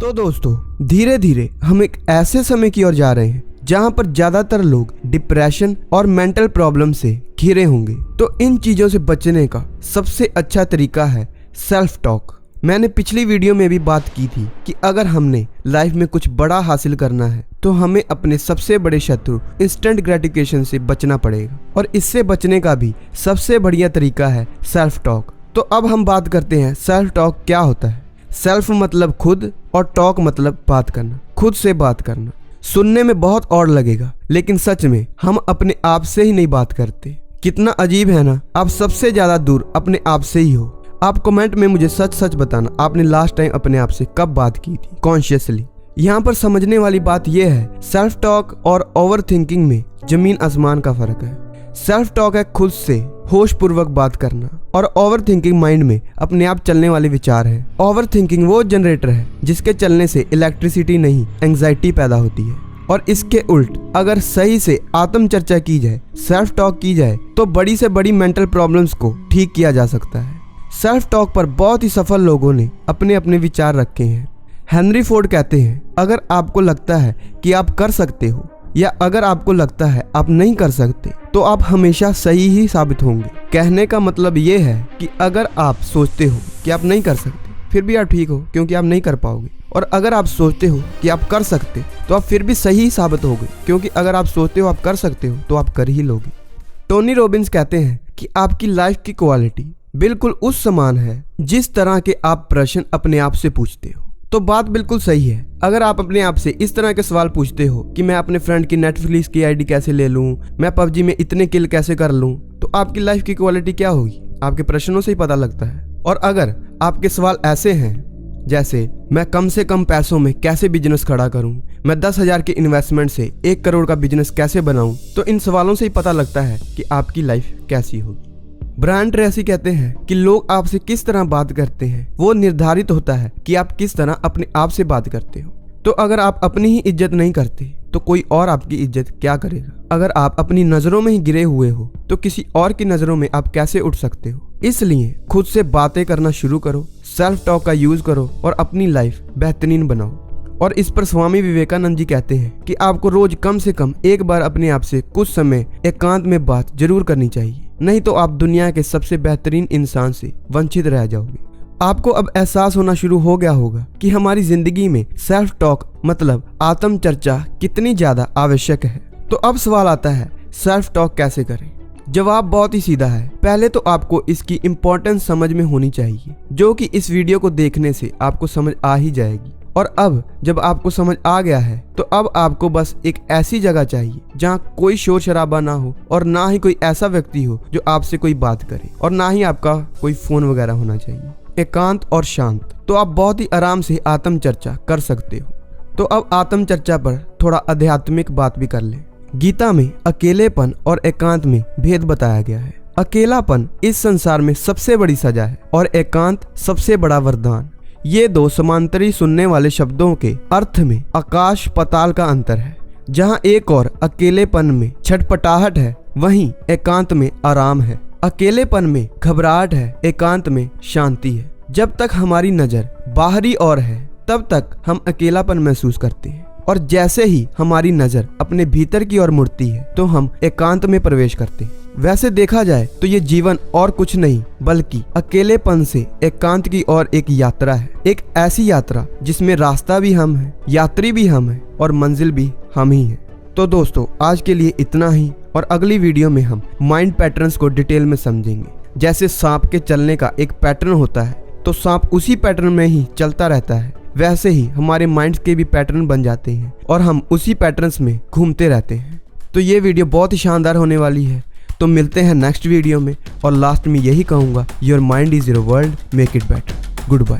तो दोस्तों धीरे धीरे हम एक ऐसे समय की ओर जा रहे हैं जहां पर ज्यादातर लोग डिप्रेशन और मेंटल प्रॉब्लम से घिरे होंगे। तो इन चीजों से बचने का सबसे अच्छा तरीका है सेल्फ टॉक। मैंने पिछली वीडियो में भी बात की थी कि अगर हमने लाइफ में कुछ बड़ा हासिल करना है तो हमें अपने सबसे बड़े शत्रु इंस्टेंट ग्रेटिफिकेशन से बचना पड़ेगा, और इससे बचने का भी सबसे बढ़िया तरीका है सेल्फ टॉक। तो अब हम बात करते हैं सेल्फ टॉक क्या होता है। सेल्फ मतलब खुद और टॉक मतलब बात करना, खुद से बात करना। सुनने में बहुत और लगेगा, लेकिन सच में हम अपने आप से ही नहीं बात करते। कितना अजीब है ना। आप सबसे ज्यादा दूर अपने आप से ही हो। आप कमेंट में मुझे सच सच बताना, आपने लास्ट टाइम अपने आप से कब बात की थी कॉन्शियसली। यहाँ पर समझने वाली बात यह है, सेल्फ टॉक और ओवर थिंकिंग में जमीन आसमान का फर्क है। सेल्फ टॉक है खुद से होश पूर्वक बात करना, और ओवर थिंकिंग माइंड में अपने आप चलने वाले विचार है। ओवर थिंकिंग वो जनरेटर है जिसके चलने से इलेक्ट्रिसिटी नहीं एंजाइटी पैदा होती है। और इसके उल्ट अगर सही से आत्मचर्चा की जाए, सेल्फ टॉक की जाए, तो बड़ी से बड़ी मेंटल प्रॉब्लम्स को ठीक किया जा सकता है। सेल्फ टॉक पर बहुत ही सफल लोगों ने अपने अपने विचार रखे हैं। हेनरी फोर्ड कहते हैं, अगर आपको लगता है कि आप कर सकते हो या अगर आपको लगता है आप नहीं कर सकते तो आप हमेशा सही ही साबित होंगे। कहने का मतलब ये है कि अगर आप सोचते हो कि आप नहीं कर सकते फिर भी आप ठीक हो, क्योंकि आप नहीं कर पाओगे। और अगर आप सोचते हो कि आप कर सकते तो आप फिर भी सही साबित होगे, क्योंकि अगर आप सोचते हो आप कर सकते हो तो आप कर ही लोगे। टोनी रॉबिन्स कहते हैं कि आपकी लाइफ की क्वालिटी बिल्कुल उस समान है जिस तरह के आप प्रश्न अपने आप से पूछते हो। तो बात बिल्कुल सही है। अगर आप अपने आप से इस तरह के सवाल पूछते हो कि मैं अपने फ्रेंड की नेटफ्लिक्स की आईडी कैसे ले लूं, मैं पबजी में इतने किल कैसे कर लूं, तो आपकी लाइफ की क्वालिटी क्या होगी आपके प्रश्नों से ही पता लगता है। और अगर आपके सवाल ऐसे हैं जैसे मैं कम से कम पैसों में कैसे बिजनेस खड़ा करूं, मैं 10,000 के इन्वेस्टमेंट से 1 करोड़ का बिजनेस कैसे बनाऊं, तो इन सवालों से ही पता लगता है कि आपकी लाइफ कैसी होगी। ब्रायन ट्रेसी कहते हैं कि लोग आपसे किस तरह बात करते हैं वो निर्धारित होता है कि आप किस तरह अपने आप से बात करते हो। तो अगर आप अपनी ही इज्जत नहीं करते तो कोई और आपकी इज्जत क्या करेगा। अगर आप अपनी नजरों में ही गिरे हुए हो तो किसी और की नजरों में आप कैसे उठ सकते हो। इसलिए खुद से बातें करना शुरू करो, सेल्फ टॉक का यूज करो और अपनी लाइफ बेहतरीन बनाओ। और इस पर स्वामी विवेकानंद जी कहते हैं कि आपको रोज कम से कम एक बार अपने आप से कुछ समय एकांत में बात जरूर करनी चाहिए, नहीं तो आप दुनिया के सबसे बेहतरीन इंसान से वंचित रह जाओगे। आपको अब एहसास होना शुरू हो गया होगा कि हमारी जिंदगी में सेल्फ टॉक मतलब आत्मचर्चा कितनी ज्यादा आवश्यक है। तो अब सवाल आता है, सेल्फ टॉक कैसे करें। जवाब बहुत ही सीधा है। पहले तो आपको इसकी इम्पोर्टेंस समझ में होनी चाहिए, जो कि इस वीडियो को देखने से आपको समझ आ ही जाएगी। और अब जब आपको समझ आ गया है तो अब आपको बस एक ऐसी जगह चाहिए जहां कोई शोर शराबा ना हो, और ना ही कोई ऐसा व्यक्ति हो जो आपसे कोई बात करे, और ना ही आपका कोई फोन वगैरह होना चाहिए। एकांत और शांत। तो आप बहुत ही आराम से आत्मचर्चा कर सकते हो। तो अब आत्मचर्चा पर थोड़ा आध्यात्मिक बात भी कर लें। गीता में अकेलेपन और एकांत में भेद बताया गया है। अकेलापन इस संसार में सबसे बड़ी सजा है और एकांत सबसे बड़ा वरदान। ये दो समांतरी सुनने वाले शब्दों के अर्थ में आकाश पाताल का अंतर है। जहाँ एक और अकेलेपन में छटपटाहट है, वहीं एकांत में आराम है। अकेलेपन में घबराहट है, एकांत में शांति है। जब तक हमारी नजर बाहरी ओर है तब तक हम अकेलापन महसूस करते हैं, और जैसे ही हमारी नजर अपने भीतर की ओर मुड़ती है तो हम एकांत में प्रवेश करते हैं। वैसे देखा जाए तो ये जीवन और कुछ नहीं बल्कि अकेलेपन से एकांत की ओर एक यात्रा है। एक ऐसी यात्रा जिसमें रास्ता भी हम हैं, यात्री भी हम हैं और मंजिल भी हम ही हैं। तो दोस्तों आज के लिए इतना ही, और अगली वीडियो में हम माइंड पैटर्न्स को डिटेल में समझेंगे। जैसे सांप के चलने का एक पैटर्न होता है तो सांप उसी पैटर्न में ही चलता रहता है, वैसे ही हमारे माइंड के भी पैटर्न बन जाते हैं और हम उसी पैटर्न्स में घूमते रहते हैं। तो ये वीडियो बहुत ही शानदार होने वाली है। तो मिलते हैं नेक्स्ट वीडियो में, और लास्ट में यही कहूँगा, your mind is your world, make it better. Good bye.